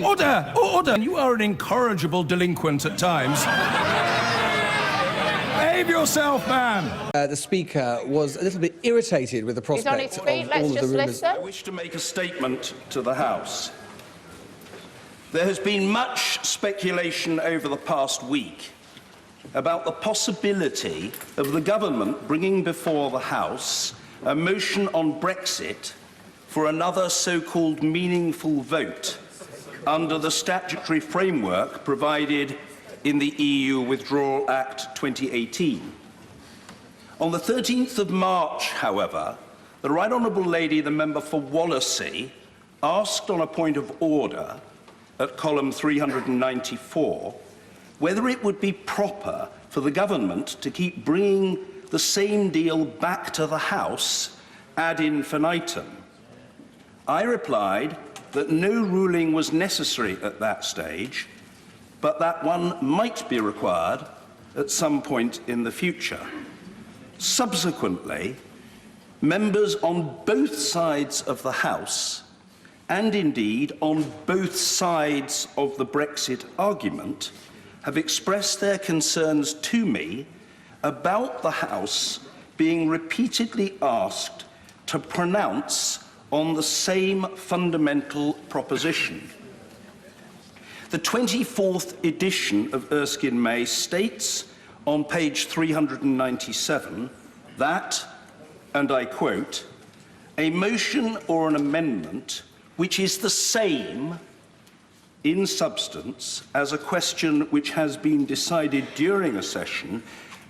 Order! Order! You are an incorrigible delinquent at times. Behave yourself, man! The Speaker was a little bit irritated with the prospect of all of the rumours. I wish to make a statement to the House. There has been much speculation over the past week about the possibility of the government bringing before the House a motion on Brexit for another so-called meaningful vote under the statutory framework provided in the EU Withdrawal Act 2018. On the 13th of March, however, the Right Honourable Lady, the member for Wallasey, asked on a point of order at column 394 whether it would be proper for the government to keep bringing the same deal back to the House ad infinitum. I replied that no ruling was necessary at that stage, but that one might be required at some point in the future. Subsequently, members on both sides of the House, and indeed on both sides of the Brexit argument, have expressed their concerns to me about the House being repeatedly asked to pronounce on the same fundamental proposition. The 24th edition of Erskine May states on page 397 that, and I quote, "A motion or an amendment which is the same in substance as a question which has been decided during a session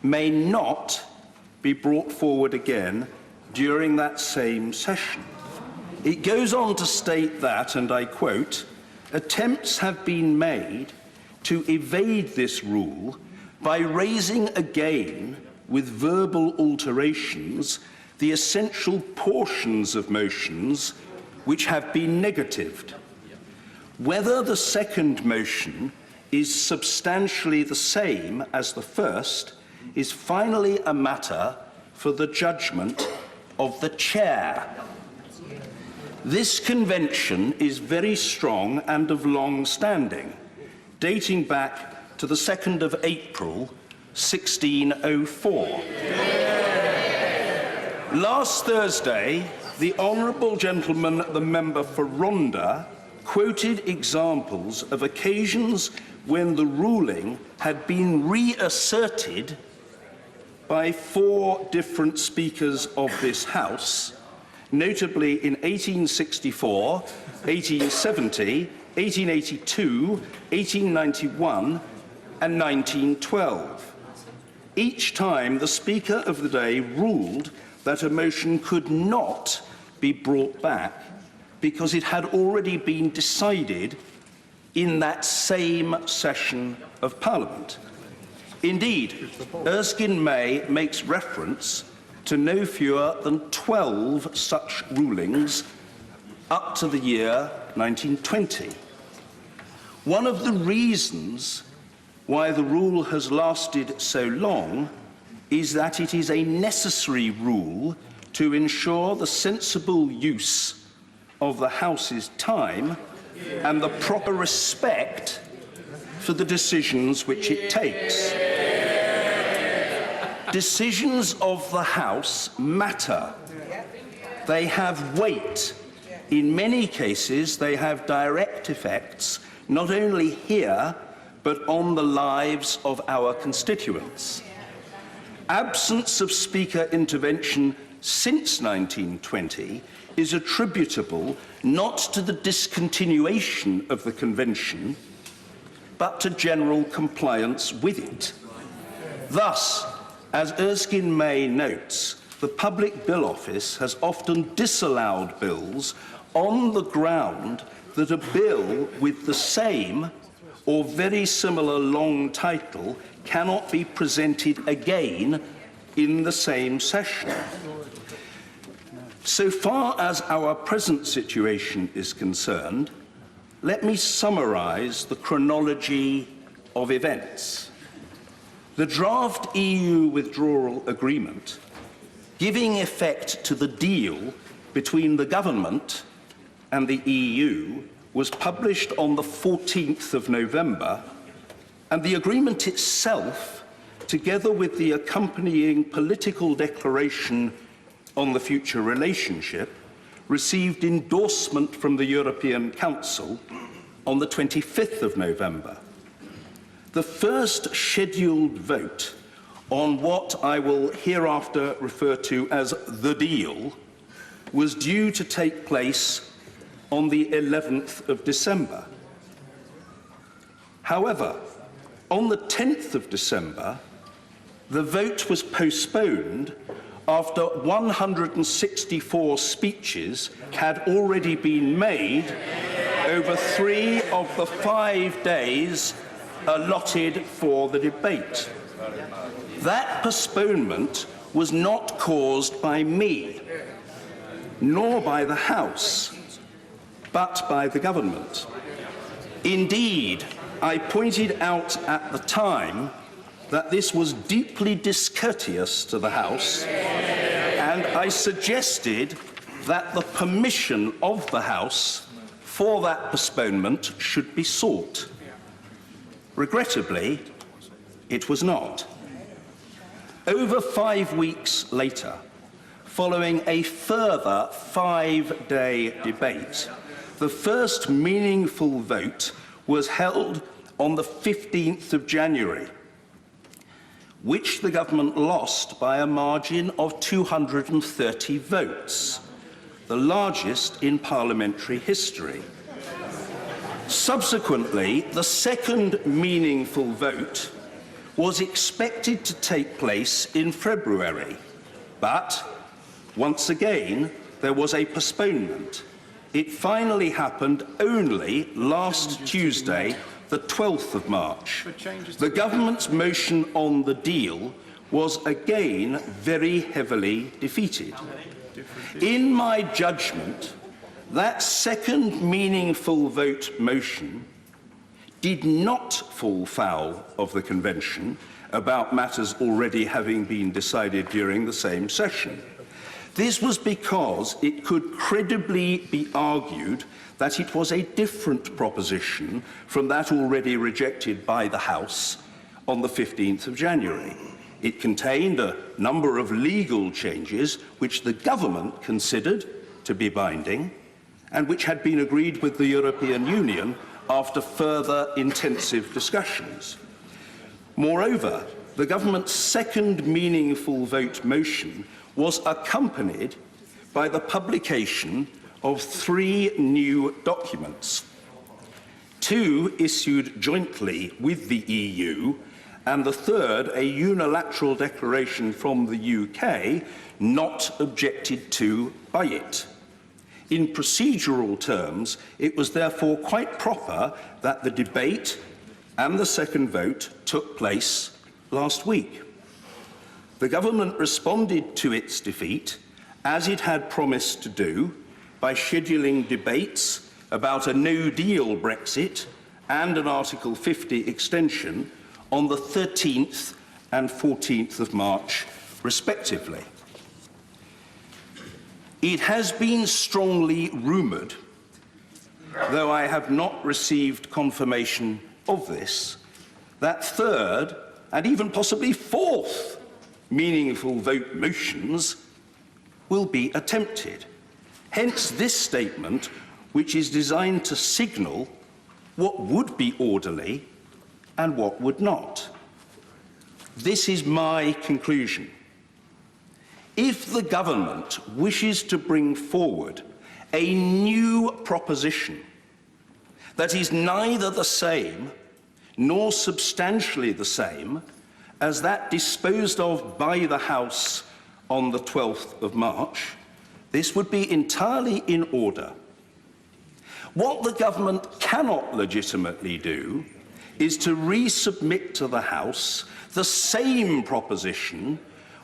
may not be brought forward again during that same session." It goes on to state that, and I quote, "Attempts have been made to evade this rule by raising again, with verbal alterations, the essential portions of motions which have been negatived. Whether the second motion is substantially the same as the first is finally a matter for the judgment of the Chair." This convention is very strong and of long standing, dating back to the 2nd of April, 1604. Last Thursday, the honourable gentleman, the member for Rhondda, quoted examples of occasions when the ruling had been reasserted by 4 different speakers of this House, notably in 1864, 1870, 1882, 1891 and 1912. Each time the Speaker of the day ruled that a motion could not be brought back because it had already been decided in that same session of Parliament. Indeed, Erskine May makes reference to no fewer than 12 such rulings up to the year 1920. One of the reasons why the rule has lasted so long is that it is a necessary rule to ensure the sensible use of the House's time and the proper respect for the decisions which it takes. Decisions of the House matter. They have weight. In many cases, they have direct effects, not only here, but on the lives of our constituents. Absence of Speaker intervention since 1920 is attributable not to the discontinuation of the Convention, but to general compliance with it. Thus, as Erskine May notes, the Public Bill Office has often disallowed bills on the ground that a bill with the same or very similar long title cannot be presented again in the same session. So far as our present situation is concerned, let me summarise the chronology of events. The draft EU withdrawal agreement, giving effect to the deal between the government and the EU, was published on the 14th of November, and the agreement itself, together with the accompanying political declaration on the future relationship, received endorsement from the European Council on the 25th of November. The first scheduled vote on what I will hereafter refer to as the deal was due to take place on the 11th of December. However, on the 10th of December, the vote was postponed after 164 speeches had already been made over 3 of the 5 days allotted for the debate. That postponement was not caused by me, nor by the House, but by the government. Indeed, I pointed out at the time that this was deeply discourteous to the House, and I suggested that the permission of the House for that postponement should be sought. Regrettably, it was not. Over 5 weeks later, following a further 5-day debate, the first meaningful vote was held on the 15th of January, which the government lost by a margin of 230 votes, the largest in parliamentary history. Subsequently, the second meaningful vote was expected to take place in February, but once again, there was a postponement. It finally happened only last Tuesday, the 12th of March. The government's motion on the deal was again very heavily defeated. In my judgment, that second meaningful vote motion did not fall foul of the Convention about matters already having been decided during the same session. This was because it could credibly be argued that it was a different proposition from that already rejected by the House on the 15th of January. It contained a number of legal changes which the government considered to be binding and which had been agreed with the European Union after further intensive discussions. Moreover, the government's second meaningful vote motion was accompanied by the publication of 3 new documents, 2 issued jointly with the EU, and the third, a unilateral declaration from the UK, not objected to by it. In procedural terms, it was therefore quite proper that the debate and the second vote took place last week. The government responded to its defeat, as it had promised to do, by scheduling debates about a no-deal Brexit and an Article 50 extension on the 13th and 14th of March, respectively. It has been strongly rumoured, though I have not received confirmation of this, that third and even possibly fourth meaningful vote motions will be attempted. Hence this statement, which is designed to signal what would be orderly and what would not. This is my conclusion. If the government wishes to bring forward a new proposition that is neither the same nor substantially the same as that disposed of by the House on the 12th of March, this would be entirely in order. What the government cannot legitimately do is to resubmit to the House the same proposition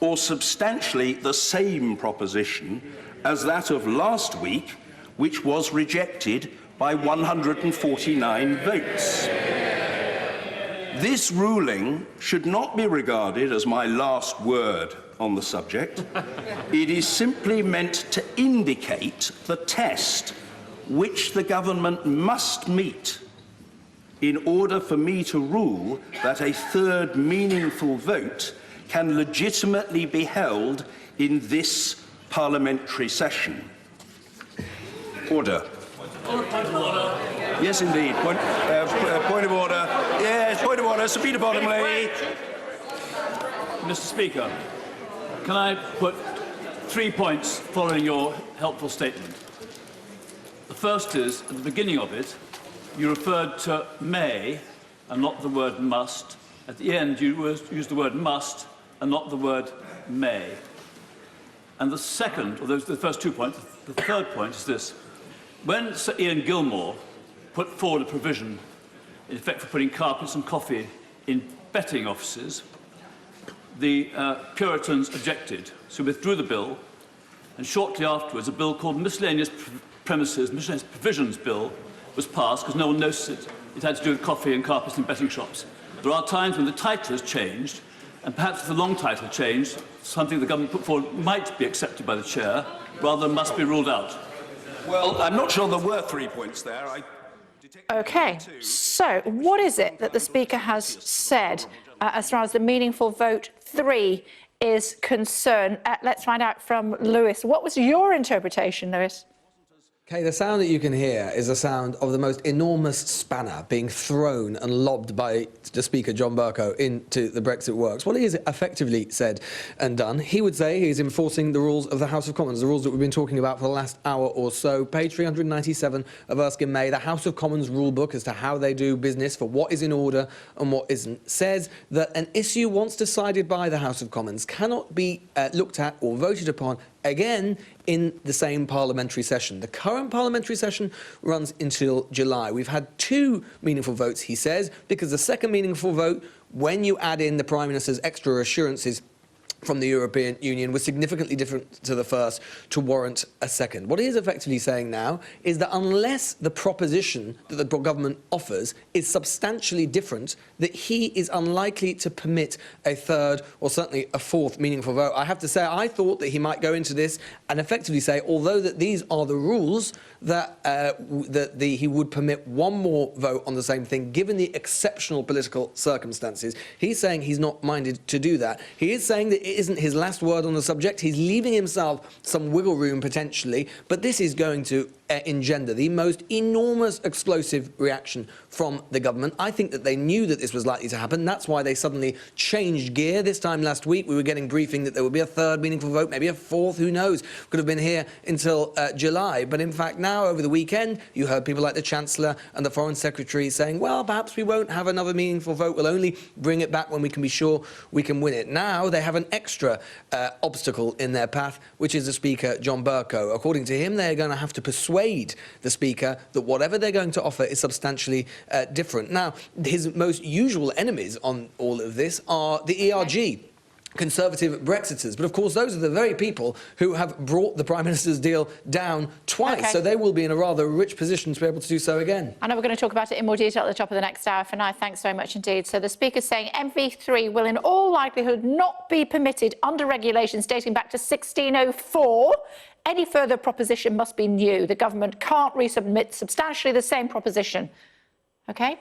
or substantially the same proposition as that of last week, which was rejected by 149 votes. This ruling should not be regarded as my last word on the subject. It is simply meant to indicate the test which the government must meet in order for me to rule that a third meaningful vote can legitimately be held in this parliamentary session. Order. Yes, indeed. Point of order. Yes, point of order. Sir Peter Bottomley. Mr. Speaker, can I put 3 points following your helpful statement? The first is, at the beginning of it, you referred to may and not the word must. At the end, you used the word must and not the word may. And the second, or those are the first 2 points, the third point is this. When Sir Ian Gilmore put forward a provision, in effect for putting carpets and coffee in betting offices, the Puritans objected, so withdrew the bill, and shortly afterwards a bill called Miscellaneous Provisions Bill was passed because no one noticed it. It had to do with coffee and carpets in betting shops. There are times when the title has changed, and perhaps if the long title changed, something the government put forward might be accepted by the chair, rather than must be ruled out. Well, I'm not sure there were 3 points there. OK, so what is it that the Speaker has said as far as the meaningful vote 3 is concerned? Let's find out from Lewis. What was your interpretation, Lewis? Okay, the sound that you can hear is the sound of the most enormous spanner being thrown and lobbed by the Speaker, John Bercow, into the Brexit works. What he has effectively said and done, he would say he's enforcing the rules of the House of Commons, the rules that we've been talking about for the last hour or so. Page 397 of Erskine May, the House of Commons rule book as to how they do business, for what is in order and what isn't, says that an issue once decided by the House of Commons cannot be looked at or voted upon again in the same parliamentary session. The current parliamentary session runs until July. We've had 2 meaningful votes, he says, because the second meaningful vote, when you add in the Prime Minister's extra assurances from the European Union, was significantly different to the first to warrant a second. What he is effectively saying now is that unless the proposition that the government offers is substantially different, that he is unlikely to permit a third or certainly a fourth meaningful vote. I have to say, I thought that he might go into this and effectively say, although that these are the rules, that he would permit one more vote on the same thing, given the exceptional political circumstances. He's saying he's not minded to do that. He is saying that it isn't his last word on the subject. He's leaving himself some wiggle room, potentially, but this is going to engender the most enormous explosive reaction from the government. I think that they knew that this was likely to happen. That's why they suddenly changed gear. This time last week, we were getting briefing that there would be a third meaningful vote, maybe a fourth, who knows? Could have been here until July. But in fact, now, over the weekend, you heard people like the Chancellor and the Foreign Secretary saying, well, perhaps we won't have another meaningful vote. We'll only bring it back when we can be sure we can win it. Now, they have an extra obstacle in their path, which is the Speaker, John Bercow. According to him, they're going to have to persuade the Speaker that whatever they're going to offer is substantially different. Now, his most usual enemies on all of this are the ERG, Conservative Brexiters. But of course, those are the very people who have brought the Prime Minister's deal down twice. Okay. So they will be in a rather rich position to be able to do so again. I know we're going to talk about it in more detail at the top of the next hour. For now, thanks very much indeed. So the Speaker's saying MV3 will in all likelihood not be permitted under regulations dating back to 1604. Any further proposition must be new. The government can't resubmit substantially the same proposition. OK?